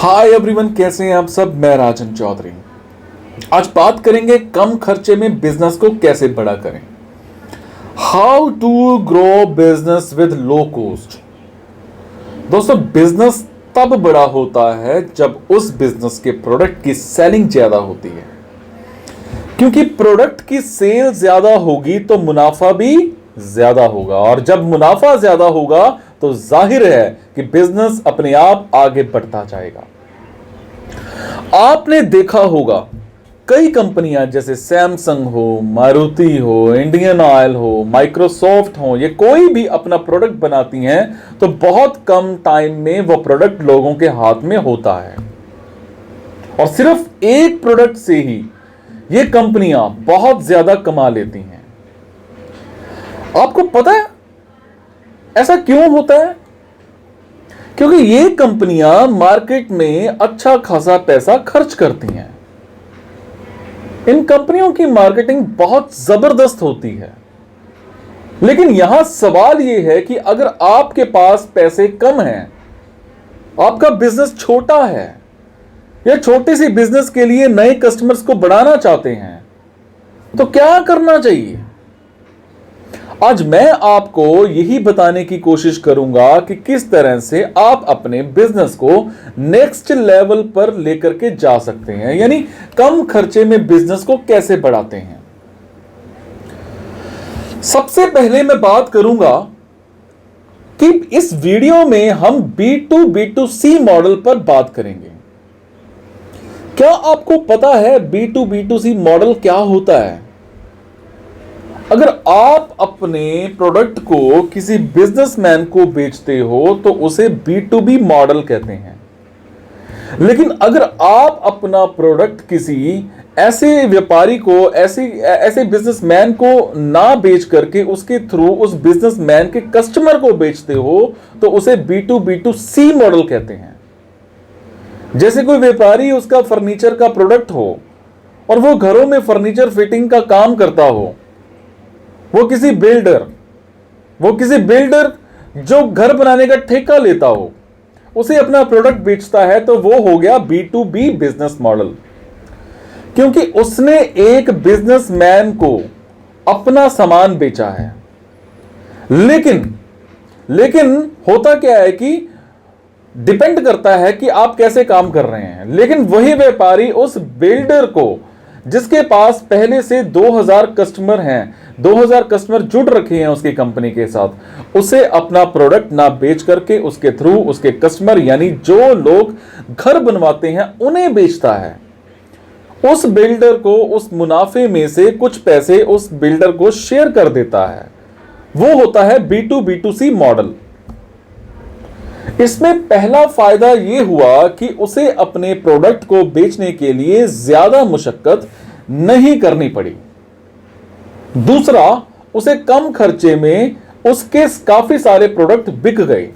Hi everyone, कैसे हैं आप सब। मैं राजन चौधरी। आज बात करेंगे कम खर्चे में बिजनेस को कैसे बड़ा करें। How to grow business with low cost. दोस्तों, बिजनेस तब बड़ा होता है जब उस बिजनेस के प्रोडक्ट की सेलिंग ज्यादा होती है, क्योंकि प्रोडक्ट की सेल ज्यादा होगी तो मुनाफा भी ज्यादा होगा, और जब मुनाफा ज्यादा होगा तो जाहिर है कि बिजनेस अपने आप आगे बढ़ता जाएगा। आपने देखा होगा कई कंपनियां जैसे सैमसंग हो, मारुति हो, इंडियन ऑयल हो, माइक्रोसॉफ्ट हो, ये कोई भी अपना प्रोडक्ट बनाती हैं तो बहुत कम टाइम में वो प्रोडक्ट लोगों के हाथ में होता है, और सिर्फ एक प्रोडक्ट से ही ये कंपनियां बहुत ज्यादा कमा लेती हैं। आपको पता है ऐसा क्यों होता है? क्योंकि ये कंपनियां मार्केट में अच्छा खासा पैसा खर्च करती हैं। इन कंपनियों की मार्केटिंग बहुत जबरदस्त होती है। लेकिन यहां सवाल यह है कि अगर आपके पास पैसे कम हैं, आपका बिजनेस छोटा है, या छोटी सी बिजनेस के लिए नए कस्टमर्स को बढ़ाना चाहते हैं, तो क्या करना चाहिए? आज मैं आपको यही बताने की कोशिश करूंगा कि किस तरह से आप अपने बिजनेस को नेक्स्ट लेवल पर लेकर के जा सकते हैं, यानी कम खर्चे में बिजनेस को कैसे बढ़ाते हैं। सबसे पहले मैं बात करूंगा कि इस वीडियो में हम B2B2C मॉडल पर बात करेंगे। क्या आपको पता है B2B2C मॉडल क्या होता है? अगर आप अपने प्रोडक्ट को किसी बिजनेसमैन को बेचते हो तो उसे B2B मॉडल कहते हैं। लेकिन अगर आप अपना प्रोडक्ट किसी ऐसे व्यापारी को, ऐसे बिजनेसमैन को ना बेच करके उसके थ्रू उस बिजनेसमैन के कस्टमर को बेचते हो तो उसे B2B2C मॉडल कहते हैं। जैसे कोई व्यापारी, उसका फर्नीचर का प्रोडक्ट हो और वो घरों में फर्नीचर फिटिंग का काम करता हो, वो किसी बिल्डर जो घर बनाने का ठेका लेता हो उसे अपना प्रोडक्ट बेचता है, तो वो हो गया B2B बिजनेस मॉडल, क्योंकि उसने एक बिजनेसमैन को अपना सामान बेचा है। लेकिन होता क्या है कि डिपेंड करता है कि आप कैसे काम कर रहे हैं। लेकिन वही व्यापारी उस बिल्डर को, जिसके पास पहले से 2000 कस्टमर हैं, 2000 कस्टमर जुड़ रखे हैं उसकी कंपनी के साथ, उसे अपना प्रोडक्ट ना बेच करके उसके थ्रू उसके कस्टमर, यानी जो लोग घर बनवाते हैं, उन्हें बेचता है। उस बिल्डर को उस मुनाफे में से कुछ पैसे उस बिल्डर को शेयर कर देता है। वो होता है B2B2C मॉडल। इसमें पहला फायदा यह हुआ कि उसे अपने प्रोडक्ट को बेचने के लिए ज्यादा मुशक्कत नहीं करनी पड़ी। दूसरा, उसे कम खर्चे में उसके काफी सारे प्रोडक्ट बिक गए।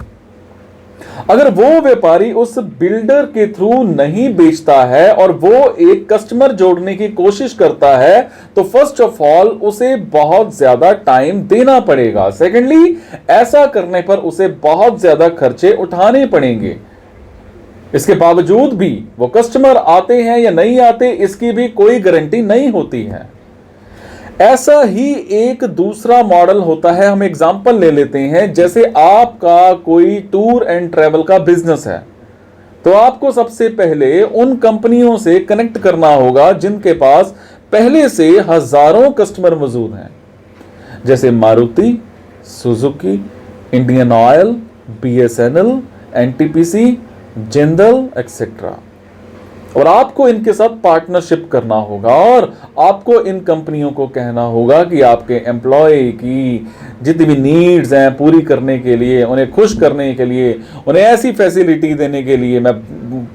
अगर वो व्यापारी उस बिल्डर के थ्रू नहीं बेचता है और वो एक कस्टमर जोड़ने की कोशिश करता है, तो फर्स्ट ऑफ ऑल उसे बहुत ज्यादा टाइम देना पड़ेगा। सेकेंडली, ऐसा करने पर उसे बहुत ज्यादा खर्चे उठाने पड़ेंगे। इसके बावजूद भी वो कस्टमर आते हैं या नहीं आते, इसकी भी कोई गारंटी नहीं होती है। ऐसा ही एक दूसरा मॉडल होता है। हम एग्जांपल ले लेते हैं, जैसे आपका कोई टूर एंड ट्रैवल का बिजनेस है, तो आपको सबसे पहले उन कंपनियों से कनेक्ट करना होगा जिनके पास पहले से हजारों कस्टमर मौजूद हैं, जैसे Maruti, Suzuki, Indian oil, BSNL, NTPC, Jindal etcetera. और आपको इनके साथ पार्टनरशिप करना होगा, और आपको इन कंपनियों को कहना होगा कि आपके एम्प्लॉय की जितनी भी नीड्स हैं पूरी करने के लिए, उन्हें खुश करने के लिए, उन्हें ऐसी फैसिलिटी देने के लिए मैं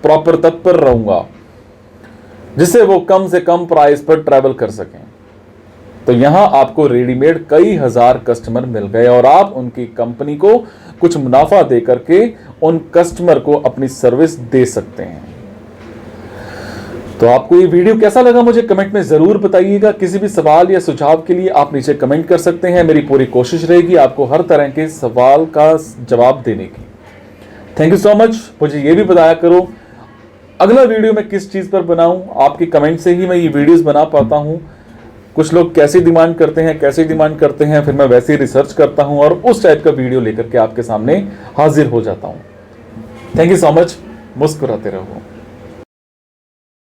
प्रॉपर तत्पर रहूंगा जिससे वो कम से कम प्राइस पर ट्रैवल कर सकें। तो यहां आपको रेडीमेड कई हजार कस्टमर मिल गए और आप उनकी कंपनी को कुछ मुनाफा दे करके उन कस्टमर को अपनी सर्विस दे सकते हैं। तो आपको ये वीडियो कैसा लगा मुझे कमेंट में जरूर बताइएगा। किसी भी सवाल या सुझाव के लिए आप नीचे कमेंट कर सकते हैं। मेरी पूरी कोशिश रहेगी आपको हर तरह के सवाल का जवाब देने की। Thank you so much. मुझे ये भी बताया करो अगला वीडियो मैं किस चीज पर बनाऊं, आपके कमेंट से ही मैं ये वीडियोस बना पाता हूं। कुछ लोग कैसे डिमांड करते हैं, फिर मैं वैसे ही रिसर्च करता हूं और उस टाइप का वीडियो लेकर के आपके सामने हाजिर हो जाता हूं। Thank you so much. मुस्कुराते रहो।